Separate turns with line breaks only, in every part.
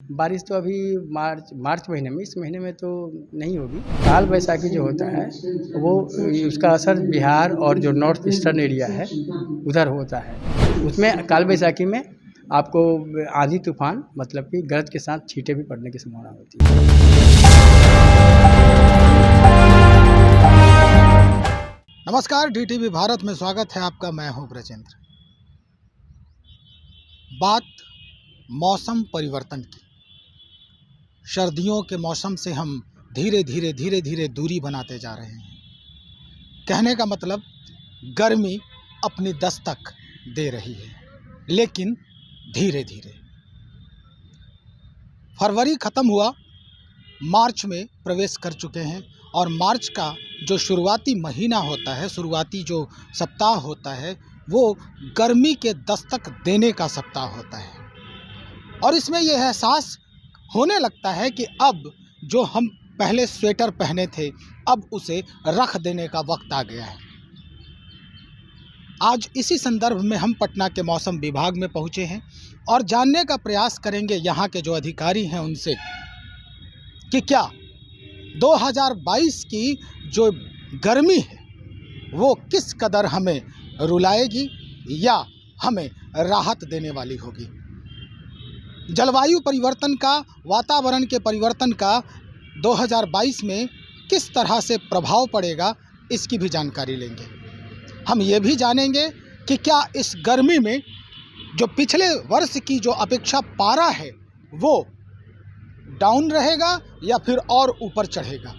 बारिश तो अभी मार्च मार्च महीने में, इस महीने में तो नहीं होगी। काल वैसाखी जो होता है वो उसका असर बिहार और जो नॉर्थ ईस्टर्न एरिया है उधर होता है। उसमें काल वैसाखी में आपको आंधी तूफान मतलब कि गरज के साथ छींटे भी पड़ने की संभावना होती है।
नमस्कार, डीटीवी भारत में स्वागत है आपका। मैं हूं ब्रजेंद्र। बात मौसम परिवर्तन की। सर्दियों के मौसम से हम धीरे धीरे दूरी बनाते जा रहे हैं। कहने का मतलब गर्मी अपनी दस्तक दे रही है, लेकिन धीरे धीरे। फरवरी ख़त्म हुआ, मार्च में प्रवेश कर चुके हैं और मार्च का जो शुरुआती महीना होता है, शुरुआती जो सप्ताह होता है, वो गर्मी के दस्तक देने का सप्ताह होता है। और इसमें यह एहसास होने लगता है कि अब जो हम पहले स्वेटर पहने थे, अब उसे रख देने का वक्त आ गया है। आज इसी संदर्भ में हम पटना के मौसम विभाग में पहुंचे हैं और जानने का प्रयास करेंगे यहाँ के जो अधिकारी हैं उनसे कि क्या 2022 की जो गर्मी है वो किस कदर हमें रुलाएगी या हमें राहत देने वाली होगी। जलवायु परिवर्तन का, वातावरण के परिवर्तन का 2022 में किस तरह से प्रभाव पड़ेगा, इसकी भी जानकारी लेंगे। हम ये भी जानेंगे कि क्या इस गर्मी में जो पिछले वर्ष की जो अपेक्षा पारा है वो डाउन रहेगा या फिर और ऊपर चढ़ेगा।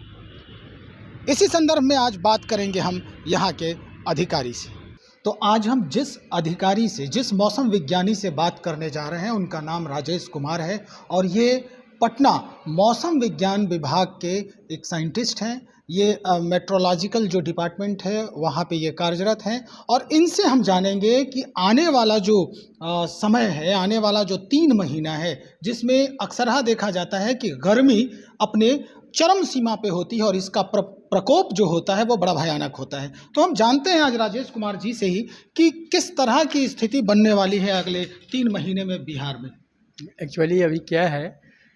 इसी संदर्भ में आज बात करेंगे हम यहाँ के अधिकारी से। तो आज हम जिस अधिकारी से, जिस मौसम विज्ञानी से बात करने जा रहे हैं, उनका नाम राजेश कुमार है और ये पटना मौसम विज्ञान विभाग के एक साइंटिस्ट हैं। ये मेट्रोलॉजिकल जो डिपार्टमेंट है वहाँ पे ये कार्यरत हैं और इनसे हम जानेंगे कि आने वाला जो समय है, आने वाला जो 3 महीना है, जिसमें अक्सरहा देखा जाता है कि गर्मी अपने चरम सीमा पे होती है और इसका प्रकोप जो होता है वो बड़ा भयानक होता है। तो हम जानते हैं आज राजेश कुमार जी से ही कि किस तरह की स्थिति बनने वाली है अगले 3 महीने में बिहार में।
एक्चुअली अभी क्या है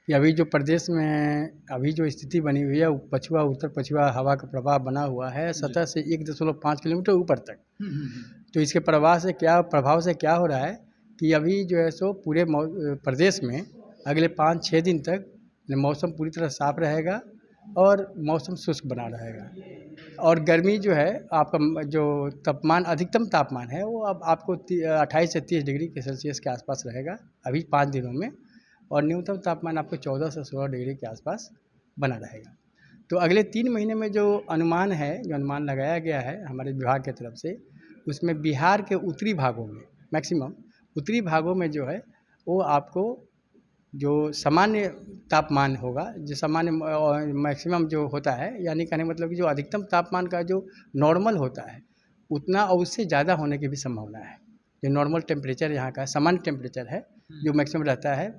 कि अभी जो प्रदेश में अभी जो स्थिति बनी हुई है, पछुआ उत्तर पछुआ हवा का प्रभाव बना हुआ है सतह से 1.5 किलोमीटर ऊपर तक। तो इसके प्रभाव से क्या हो रहा है कि अभी जो है सो पूरे प्रदेश में अगले 5-6 दिन तक मौसम पूरी तरह साफ रहेगा और मौसम शुष्क बना रहेगा। और गर्मी जो है आपका जो तापमान, अधिकतम तापमान है वो अब आपको 28 से 30 डिग्री के सेल्सियस के आसपास रहेगा अभी 5 दिनों में, और न्यूनतम तापमान आपको 14 से 16 डिग्री के आसपास बना रहेगा। तो अगले 3 महीने में जो अनुमान है, जो अनुमान लगाया गया है हमारे विभाग की तरफ से, उसमें बिहार के उत्तरी भागों में, मैक्सिमम उत्तरी भागों में जो है वो आपको जो सामान्य तापमान होगा, जो सामान्य मैक्सिमम जो होता है, यानी कहने मतलब कि जो अधिकतम तापमान का जो नॉर्मल होता है उतना और उससे ज़्यादा होने की भी संभावना है। जो नॉर्मल टेम्परेचर यहाँ का सामान्य टेम्परेचर है जो मैक्सिमम रहता है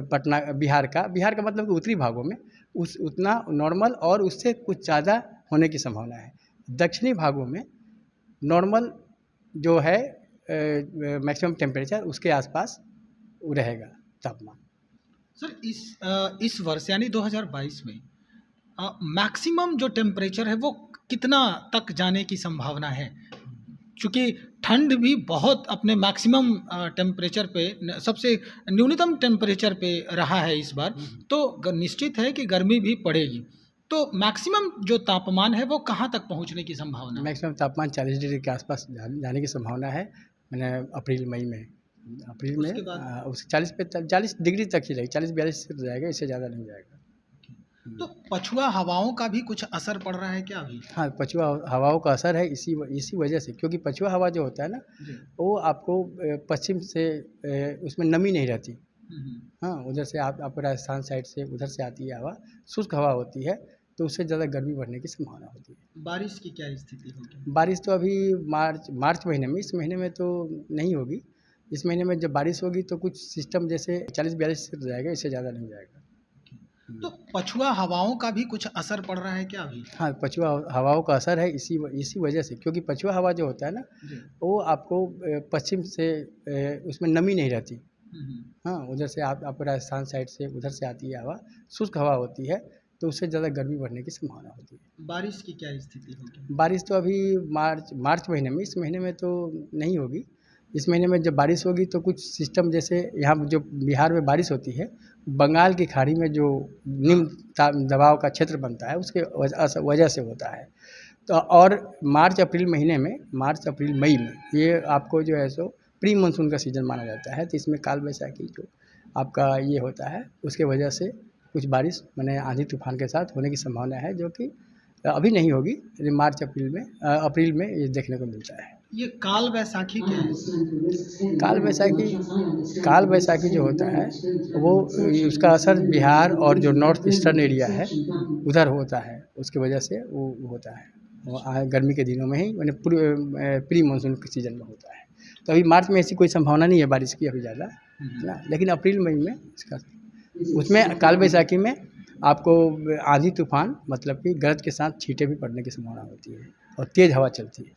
पटना बिहार का मतलब कि उत्तरी भागों में उतना नॉर्मल और उससे कुछ ज़्यादा होने की संभावना है। दक्षिणी भागों में नॉर्मल जो है मैक्सिमम टेम्परेचर उसके आसपास रहेगा तापमान।
सर, इस वर्ष यानी 2022 में मैक्सिमम जो टेम्परेचर है वो कितना तक जाने की संभावना है? क्योंकि ठंड भी बहुत अपने मैक्सिमम टेम्परेचर पे, सबसे न्यूनतम टेम्परेचर पे रहा है इस बार, तो निश्चित है कि गर्मी भी पड़ेगी। तो मैक्सिमम जो तापमान है वो कहाँ तक पहुँचने की संभावना है?
मैक्सिमम तापमान 40 डिग्री के आसपास जाने की संभावना है। मैंने अप्रैल में उसके 40 डिग्री तक ही रहेगी, 40-42 तक जाएगा, इससे ज़्यादा नहीं जाएगा।
तो पछुआ हवाओं का भी कुछ असर पड़ रहा है क्या अभी?
हाँ, पछुआ हवाओं का असर है इसी वजह से, क्योंकि पछुआ हवा जो होता है ना वो आपको पश्चिम से उसमें नमी नहीं रहती। हाँ, उधर से आपको राजस्थान साइड से उधर से आती है हवा, शुष्क हवा होती है, तो उससे ज़्यादा गर्मी बढ़ने की संभावना होती है।
बारिश की क्या स्थिति होगी?
बारिश तो अभी मार्च महीने में, इस महीने में तो नहीं होगी। इस महीने में जब बारिश होगी तो कुछ सिस्टम जैसे 40-42 तक जाएगा, इससे ज़्यादा नहीं जाएगा।
तो पछुआ हवाओं का भी कुछ असर पड़ रहा है क्या अभी?
हाँ, पछुआ हवाओं का असर है इसी वजह से, क्योंकि पछुआ हवा जो होता है ना वो आपको पश्चिम से उसमें नमी नहीं रहती। हाँ, उधर से आप राजस्थान साइड से उधर से आती है हवा, शुष्क हवा होती है, तो उससे ज़्यादा गर्मी बढ़ने की संभावना होती है।
बारिश की क्या स्थिति होगी?
बारिश तो अभी मार्च महीने में, इस महीने में तो नहीं होगी। इस महीने में जब बारिश होगी तो कुछ सिस्टम, जैसे यहाँ जो बिहार में बारिश होती है, बंगाल की खाड़ी में जो निम्न दबाव का क्षेत्र बनता है उसके वजह से होता है। तो और मार्च अप्रैल मई में ये आपको जो है सो प्री मानसून का सीज़न माना जाता है। तो इसमें काल वैसाखी जो आपका ये होता है, उसके वजह से कुछ बारिश माने आंधी तूफान के साथ होने की संभावना है, जो कि अभी नहीं होगी, लेकिन मार्च अप्रैल में ये देखने को मिलता है।
ये काल वैसाखी क्या है?
काल वैसाखी जो होता है वो उसका असर बिहार और जो नॉर्थ ईस्टर्न एरिया है उधर होता है, उसकी वजह से वो होता है। वो गर्मी के दिनों में ही मैंने प्री मानसून के सीज़न में होता है। तो अभी मार्च में ऐसी कोई संभावना नहीं है बारिश की अभी ज़्यादा, है ना, लेकिन अप्रैल मई में इसका उसमें काल वैसाखी में आपको आंधी तूफान मतलब कि गरज के साथ छींटे भी पड़ने की संभावना होती है और तेज़ हवा चलती है।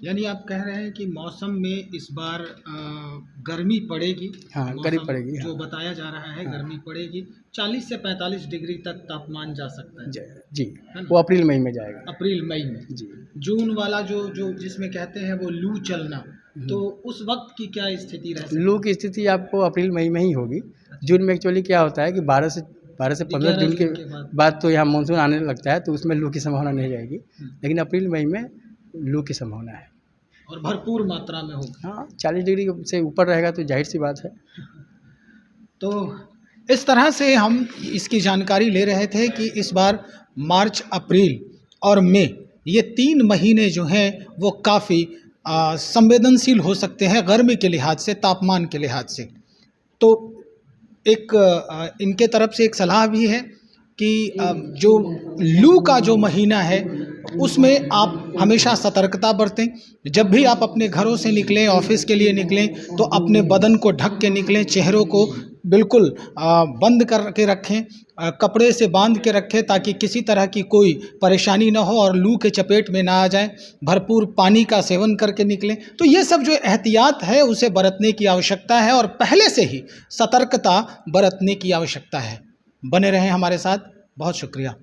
यानी आप कह रहे हैं कि मौसम में इस बार गर्मी पड़ेगी।
हाँ, गर्मी
मौसम
पड़ेगी,
जो
हाँ।
बताया जा रहा है,
हाँ।
गर्मी पड़ेगी, 40 से 45 डिग्री तक तापमान जा सकता है।
जी,
है ना?
वो अप्रैल मई में जाएगा।
अप्रैल मई में।
जी।
जून वाला जो जिसमें कहते हैं वो लू चलना, तो उस वक्त की क्या स्थिति रह सकती है?
लू की स्थिति आपको अप्रैल मई में ही होगी। जून में एक्चुअली क्या होता है कि 12 से 15
11
जून के
जून के
बाद तो यहाँ मानसून आने लगता है, तो उसमें लू की संभावना नहीं रहेगी, लेकिन अप्रैल मई में लू की संभावना है।
और भरपूर मात्रा में होगी।
हाँ, 40 डिग्री से ऊपर रहेगा तो जाहिर सी बात है।
तो इस तरह से हम इसकी जानकारी ले रहे थे कि इस बार मार्च, अप्रैल और मई, ये 3 महीने जो हैं वो काफ़ी संवेदनशील हो सकते हैं गर्मी के लिहाज से, तापमान के लिहाज से। तो एक इनके तरफ से एक सलाह भी है कि जो लू का जो महीना है उसमें आप हमेशा सतर्कता बरतें। जब भी आप अपने घरों से निकलें, ऑफिस के लिए निकलें, तो अपने बदन को ढक के निकलें, चेहरों को बिल्कुल बंद करके रखें, कपड़े से बांध के रखें ताकि किसी तरह की कोई परेशानी ना हो और लू के चपेट में ना आ जाएं। भरपूर पानी का सेवन करके निकलें। तो ये सब जो एहतियात है उसे बरतने की आवश्यकता है और पहले से ही सतर्कता बरतने की आवश्यकता है। बने रहें हमारे साथ। बहुत शुक्रिया।